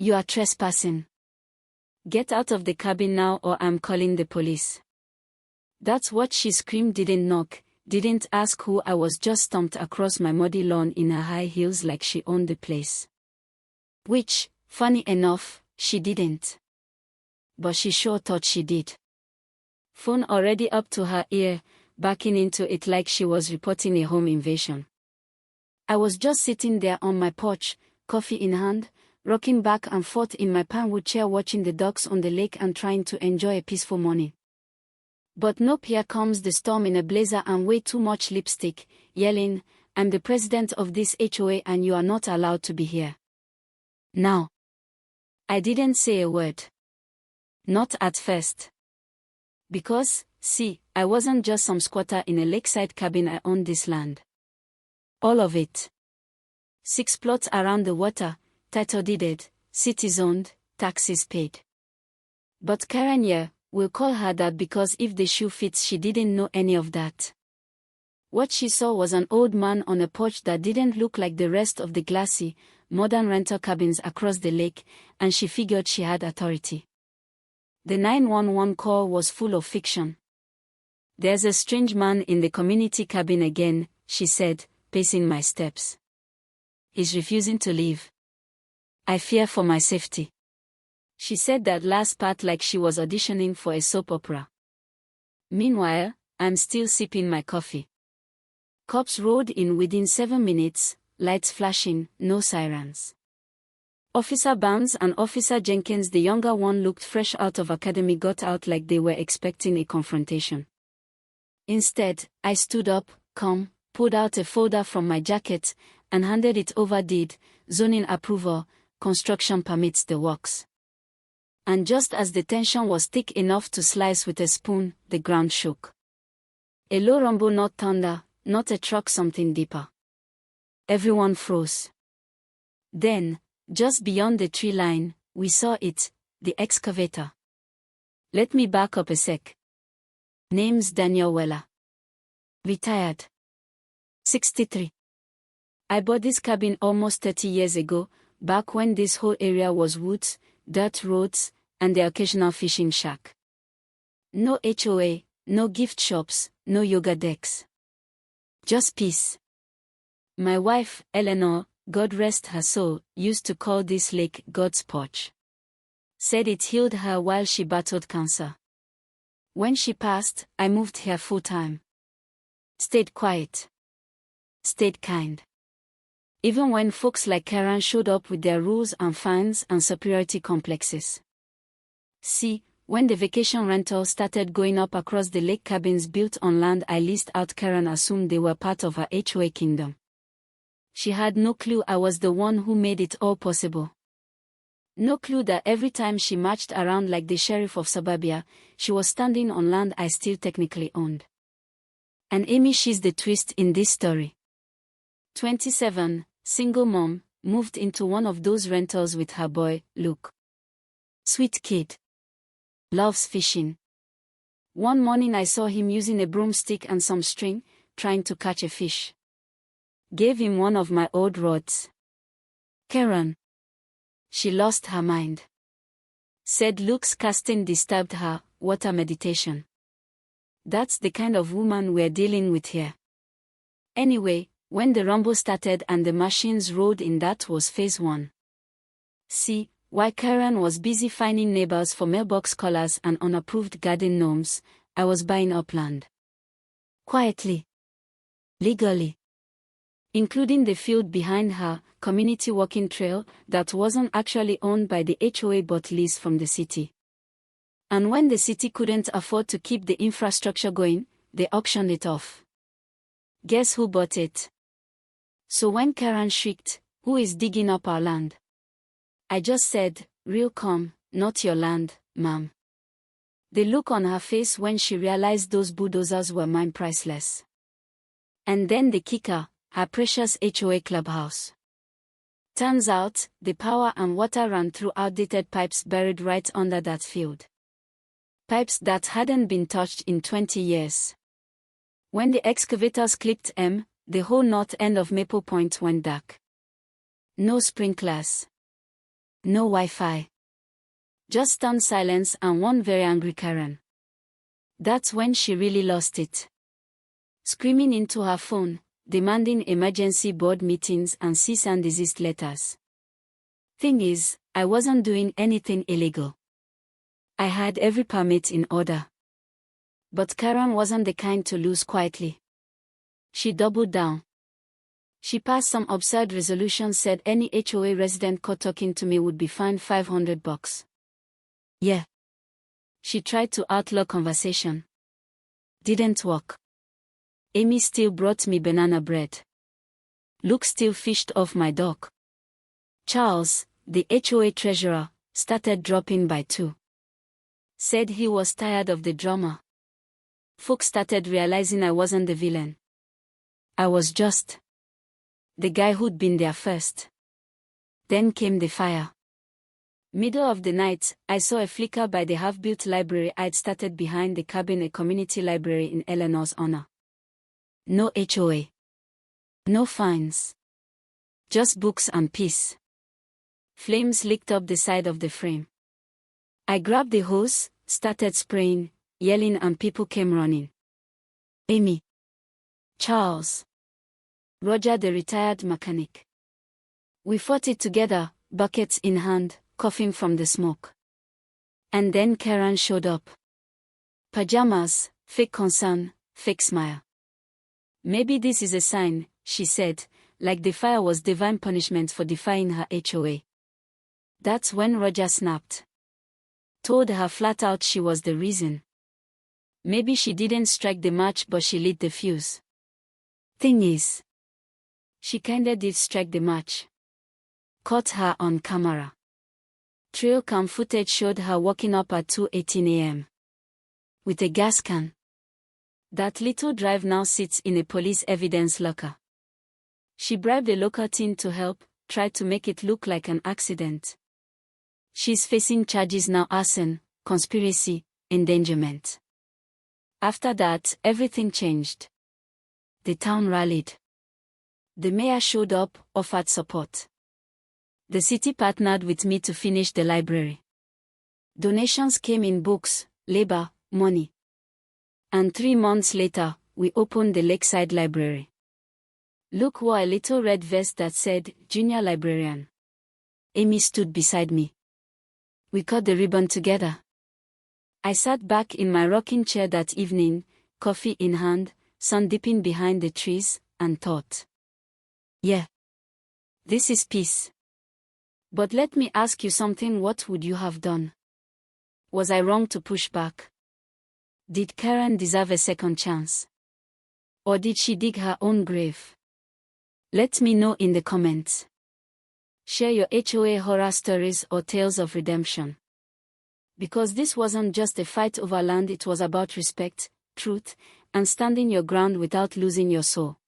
You are trespassing. Get out of the cabin now or I'm calling the police. That's what she screamed. Didn't knock, didn't ask who I was, just stomped across my muddy lawn in her high heels like she owned the place. Which, funny enough, she didn't. But she sure thought she did. Phone already up to her ear, backing into it like she was reporting a home invasion. I was just sitting there on my porch, coffee in hand, rocking back and forth in my pinewood chair watching the ducks on the lake and trying to enjoy a peaceful morning. But nope, here comes the storm in a blazer and way too much lipstick, yelling, "I'm the president of this HOA and you are not allowed to be here." Now. I didn't say a word. Not at first. Because, see, I wasn't just some squatter in a lakeside cabin. I owned this land. All of it. 6 plots around the water, title deeded, city-zoned, taxes paid. But Karen, yeah, we'll call her that because if the shoe fits, she didn't know any of that. What she saw was an old man on a porch that didn't look like the rest of the glassy, modern rental cabins across the lake, and she figured she had authority. The 911 call was full of fiction. "There's a strange man in the community cabin again," she said, pacing my steps. "He's refusing to leave. I fear for my safety." She said that last part like she was auditioning for a soap opera. Meanwhile, I'm still sipping my coffee. Cops rode in within 7 minutes, lights flashing, no sirens. Officer Barnes and Officer Jenkins, the younger one, looked fresh out of academy, got out like they were expecting a confrontation. Instead, I stood up, calm, pulled out a folder from my jacket, and handed it over. "Deed, zoning approval, construction permits, the works." And just as the tension was thick enough to slice with a spoon, the ground shook. A low rumble, not thunder, not a truck, something deeper. Everyone froze. Then, just beyond the tree line, we saw it, the excavator. Let me back up a sec. Name's Daniel Weller. Retired. 63. I bought this cabin almost 30 years ago, back when this whole area was woods, dirt roads, and the occasional fishing shack. No HOA, no gift shops, no yoga decks. Just peace. My wife, Eleanor, God rest her soul, used to call this lake God's porch. Said it healed her while she battled cancer. When she passed, I moved here full-time. Stayed quiet. Stayed kind. Even when folks like Karen showed up with their rules and fines and superiority complexes. See, when the vacation rental started going up across the lake, cabins built on land I leased out, Karen assumed they were part of her HOA kingdom. She had no clue I was the one who made it all possible. No clue that every time she marched around like the sheriff of suburbia, she was standing on land I still technically owned. And Amy, she's the twist in this story. 27, single mom, moved into one of those rentals with her boy, Luke. Sweet kid. Loves fishing. One morning I saw him using a broomstick and some string, trying to catch a fish. Gave him one of my old rods. Karen. She lost her mind. Said Luke's casting disturbed her, water meditation. That's the kind of woman we're dealing with here. Anyway, when the rumble started and the machines rolled in, that was phase 1. See, while Karen was busy finding neighbors for mailbox collars and unapproved garden gnomes, I was buying up land. Quietly. Legally. Including the field behind her, community walking trail, that wasn't actually owned by the HOA but leased from the city. And when the city couldn't afford to keep the infrastructure going, they auctioned it off. Guess who bought it? So when Karen shrieked, "Who is digging up our land?" I just said, "Real calm, not your land, ma'am." The look on her face when she realized those bulldozers were mine, priceless. And then the kicker, her precious HOA clubhouse. Turns out, the power and water ran through outdated pipes buried right under that field. Pipes that hadn't been touched in 20 years. When the excavators clipped the whole north end of Maple Point went dark. No sprinklers. No Wi-Fi. Just stunned silence and one very angry Karen. That's when she really lost it. Screaming into her phone, demanding emergency board meetings and cease and desist letters. Thing is, I wasn't doing anything illegal. I had every permit in order. But Karen wasn't the kind to lose quietly. She doubled down. She passed some absurd resolution, said any HOA resident caught talking to me would be fined $500. Yeah. She tried to outlaw conversation. Didn't work. Amy still brought me banana bread. Luke still fished off my dock. Charles, the HOA treasurer, started dropping by too. Said he was tired of the drama. Folks started realizing I wasn't the villain. I was just the guy who'd been there first. Then came the fire. Middle of the night, I saw a flicker by the half-built library I'd started behind the cabin, a community library in Eleanor's honor. No HOA. No fines. Just books and peace. Flames licked up the side of the frame. I grabbed the hose, started spraying, yelling, and people came running. Amy. Charles. Roger, the retired mechanic. We fought it together, buckets in hand, coughing from the smoke. And then Karen showed up. Pajamas, fake concern, fake smile. Maybe this is a sign, she said, like the fire was divine punishment for defying her HOA. That's when Roger snapped. Told her flat out she was the reason. Maybe she didn't strike the match, but she lit the fuse. Thing is, she kinda did strike the match. Caught her on camera. Trail cam footage showed her walking up at 2:18 a.m. with a gas can. That little drive now sits in a police evidence locker. She bribed a local team to help, tried to make it look like an accident. She's facing charges now: arson, conspiracy, endangerment. After that, everything changed. The town rallied. The mayor showed up, offered support. The city partnered with me to finish the library. Donations came in books, labor, money. And 3 months later, we opened the Lakeside Library. Luke wore a little red vest that said, Junior Librarian. Amy stood beside me. We cut the ribbon together. I sat back in my rocking chair that evening, coffee in hand, sun dipping behind the trees, and thought. Yeah. This is peace. But let me ask you something: what would you have done? Was I wrong to push back? Did Karen deserve a second chance? Or did she dig her own grave? Let me know in the comments. Share your HOA horror stories or tales of redemption. Because this wasn't just a fight over land, it was about respect, truth, and standing your ground without losing your soul.